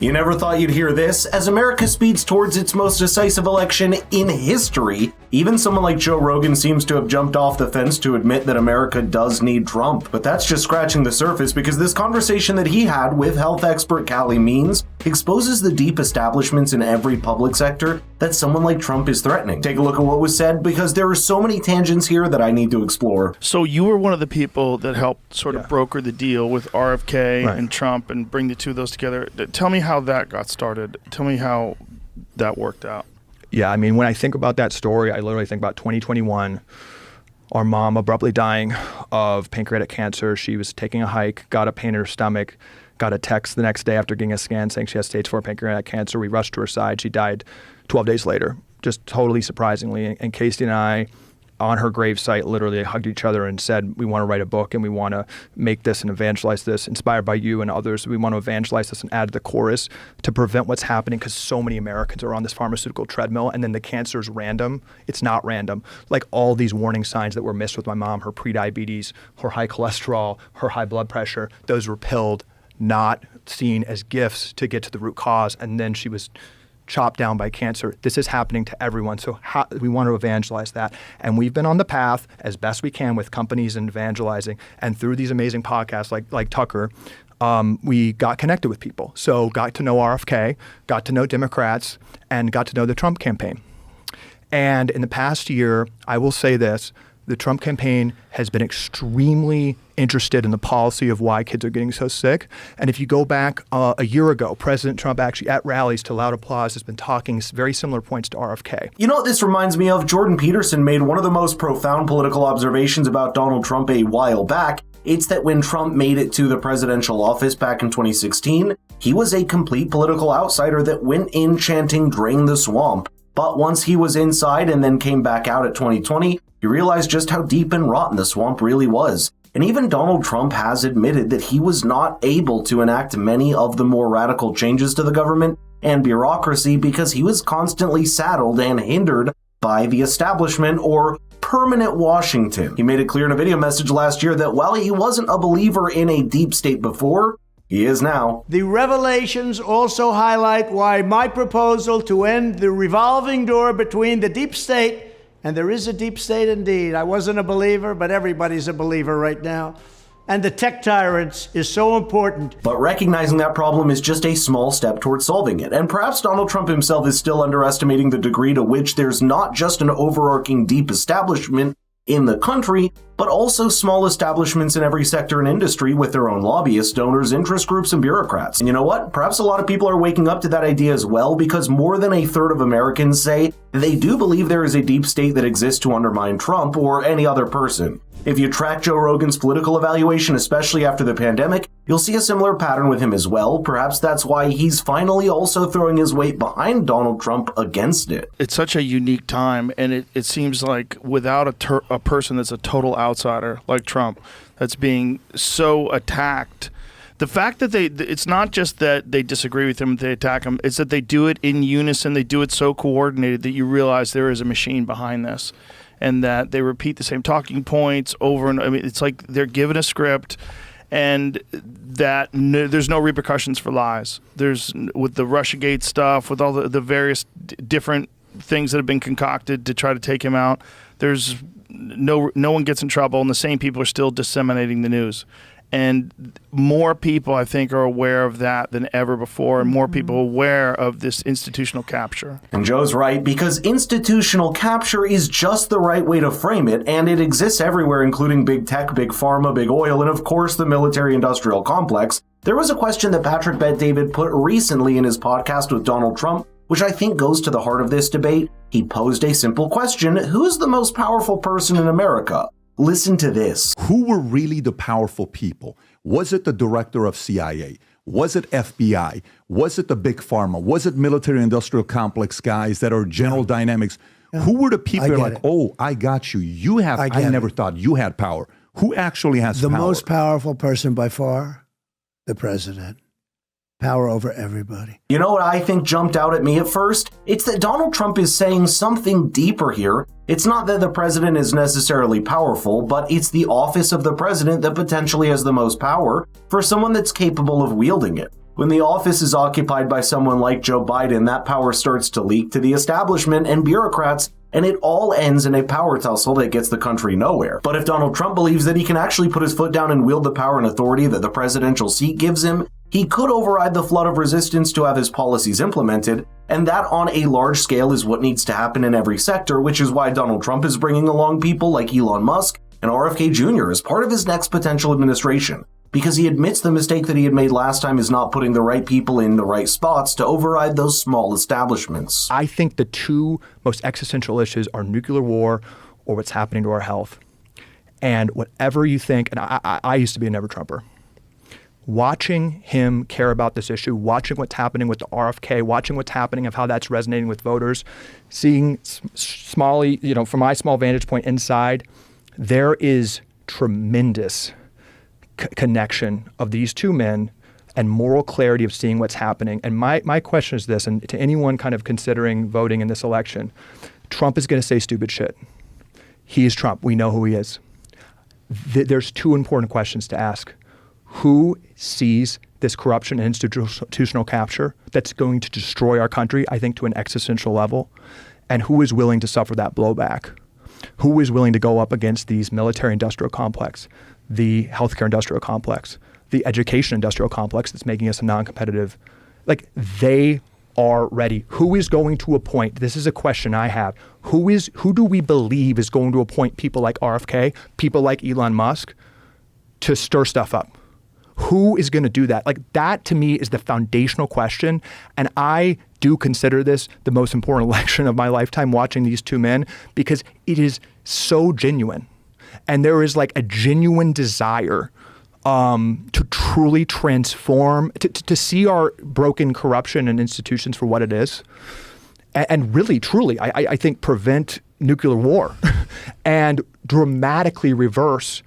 You never thought you'd hear this. As America speeds towards its most decisive election in history, even someone like Joe Rogan seems to have jumped off the fence to admit that America does need Trump. But that's just scratching the surface, because this conversation that he had with health expert Callie Means exposes the deep establishments in every public sector that someone like Trump is threatening. Take a look at what was said, because there are so many tangents here that I need to explore. So you were one of the people that helped sort of broker the deal with RFK and Trump and bring the two of those together. Tell me how that got started. Tell me how that worked out. Yeah, I mean, when I think about that story, I literally think about 2021, our mom abruptly dying of pancreatic cancer. She was taking a hike, got a pain in her stomach, got a text the next day after getting a scan saying she has stage 4 pancreatic cancer. We rushed to her side. She died 12 days later, just totally surprisingly. And Casey and I, on her gravesite, literally hugged each other and said, we want to write a book and we want to make this and evangelize this, inspired by you and others. We want to evangelize this and add the chorus to prevent what's happening, because so many Americans are on this pharmaceutical treadmill, and then the cancer is random. It's not random. Like all these warning signs that were missed with my mom, her prediabetes, her high cholesterol, her high blood pressure, those were pilled, not seen as gifts to get to the root cause, and then she was chopped down by cancer. This is happening to everyone. So we want to evangelize that. And we've been on the path as best we can with companies and evangelizing. And through these amazing podcasts like Tucker, we got connected with people. So got to know RFK, got to know Democrats, and got to know the Trump campaign. And in the past year, I will say this, the Trump campaign has been extremely interested in the policy of why kids are getting so sick. And if you go back a year ago, President Trump actually at rallies to loud applause has been talking very similar points to RFK. You know what this reminds me of? Jordan Peterson made one of the most profound political observations about Donald Trump a while back. It's that when Trump made it to the presidential office back in 2016, he was a complete political outsider that went in chanting "Drain the Swamp." But once he was inside and then came back out at 2020, he realized just how deep and rotten the swamp really was. And even Donald Trump has admitted that he was not able to enact many of the more radical changes to the government and bureaucracy because he was constantly saddled and hindered by the establishment, or permanent Washington. He made it clear in a video message last year that while he wasn't a believer in a deep state before, he is now. The revelations also highlight why my proposal to end the revolving door between the deep state, and there is a deep state indeed. I wasn't a believer, but everybody's a believer right now. And the tech tyrants is so important. But recognizing that problem is just a small step towards solving it. And perhaps Donald Trump himself is still underestimating the degree to which there's not just an overarching deep establishment in the country, but also small establishments in every sector and industry with their own lobbyists, donors, interest groups, and bureaucrats. And you know what? Perhaps a lot of people are waking up to that idea as well, because more than a third of Americans say they do believe there is a deep state that exists to undermine Trump or any other person. If you track Joe Rogan's political evaluation, especially after the pandemic, you'll see a similar pattern with him as well. Perhaps that's why he's finally also throwing his weight behind Donald Trump against it. It's such a unique time, and it seems like without a person that's a total outsider like Trump, that's being so attacked, the fact that it's not just that they disagree with him, they attack him, it's that they do it in unison, they do it so coordinated that you realize there is a machine behind this. And that they repeat the same talking points over and I mean, it's like they're given a script, and that there's no repercussions for lies. There's with the Russiagate stuff, with all the various different things that have been concocted to try to take him out. There's no one gets in trouble, and the same people are still disseminating the news. And more people, I think, are aware of that than ever before, and more people aware of this institutional capture. And Joe's right, because institutional capture is just the right way to frame it, and it exists everywhere, including big tech, big pharma, big oil, and of course the military-industrial complex. There was a question that Patrick Bet-David put recently in his podcast with Donald Trump, which I think goes to the heart of this debate. He posed a simple question: who's the most powerful person in America? Listen to this. Who were really the powerful people? Was it the director of CIA? Was it FBI? Was it the big pharma? Was it military-industrial complex guys that are General Dynamics? Who were the people that are like, oh, I got you. You have, I never thought you had power. Who actually has power? The most powerful person by far, the president. Power over everybody. You know what I think jumped out at me at first? It's that Donald Trump is saying something deeper here. It's not that the president is necessarily powerful, but it's the office of the president that potentially has the most power for someone that's capable of wielding it. When the office is occupied by someone like Joe Biden, that power starts to leak to the establishment and bureaucrats, and it all ends in a power tussle that gets the country nowhere. But if Donald Trump believes that he can actually put his foot down and wield the power and authority that the presidential seat gives him, he could override the flood of resistance to have his policies implemented, and that on a large scale is what needs to happen in every sector, which is why Donald Trump is bringing along people like Elon Musk and RFK Jr. as part of his next potential administration, because he admits the mistake that he had made last time is not putting the right people in the right spots to override those small establishments. I think the two most existential issues are nuclear war or what's happening to our health. And whatever you think, and I used to be a never-Trumper, watching him care about this issue, watching what's happening with the RFK, watching what's happening of how that's resonating with voters, seeing smally, from my small vantage point inside, there is tremendous connection of these two men and moral clarity of seeing what's happening. And my question is this, and to anyone kind of considering voting in this election, Trump is going to say stupid shit. He is Trump. We know who he is. There's two important questions to ask. Who sees this corruption and institutional capture that's going to destroy our country, I think, to an existential level? And who is willing to suffer that blowback? Who is willing to go up against these military-industrial complex, the healthcare industrial complex, the education industrial complex that's making us a non-competitive? Like, they are ready. Who is going to appoint? This is a question I have. Who do we believe is going to appoint people like RFK, people like Elon Musk, to stir stuff up? Who is going to do that? Like, that to me is the foundational question. And I do consider this the most important election of my lifetime, watching these two men, because it is so genuine. And there is like a genuine desire to truly transform, to see our broken corruption and institutions for what it is. And really, truly, I think prevent nuclear war and dramatically reverse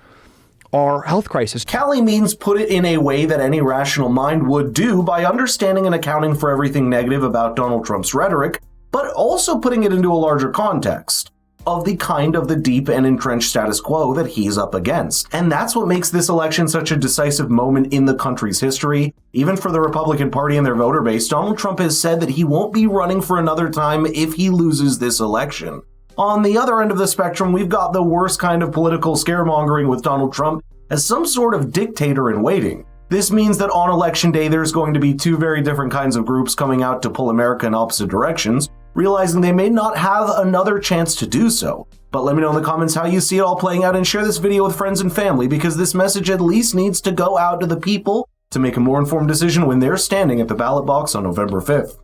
our health crisis. Callie means put it in a way that any rational mind would do by understanding and accounting for everything negative about Donald Trump's rhetoric, but also putting it into a larger context of the deep and entrenched status quo that he's up against. And that's what makes this election such a decisive moment in the country's history. Even for the Republican Party and their voter base, Donald Trump has said that he won't be running for another time if he loses this election. On the other end of the spectrum, we've got the worst kind of political scaremongering with Donald Trump as some sort of dictator in waiting. This means that on election day, there's going to be two very different kinds of groups coming out to pull America in opposite directions, realizing they may not have another chance to do so. But let me know in the comments how you see it all playing out, and share this video with friends and family, because this message at least needs to go out to the people to make a more informed decision when they're standing at the ballot box on November 5th.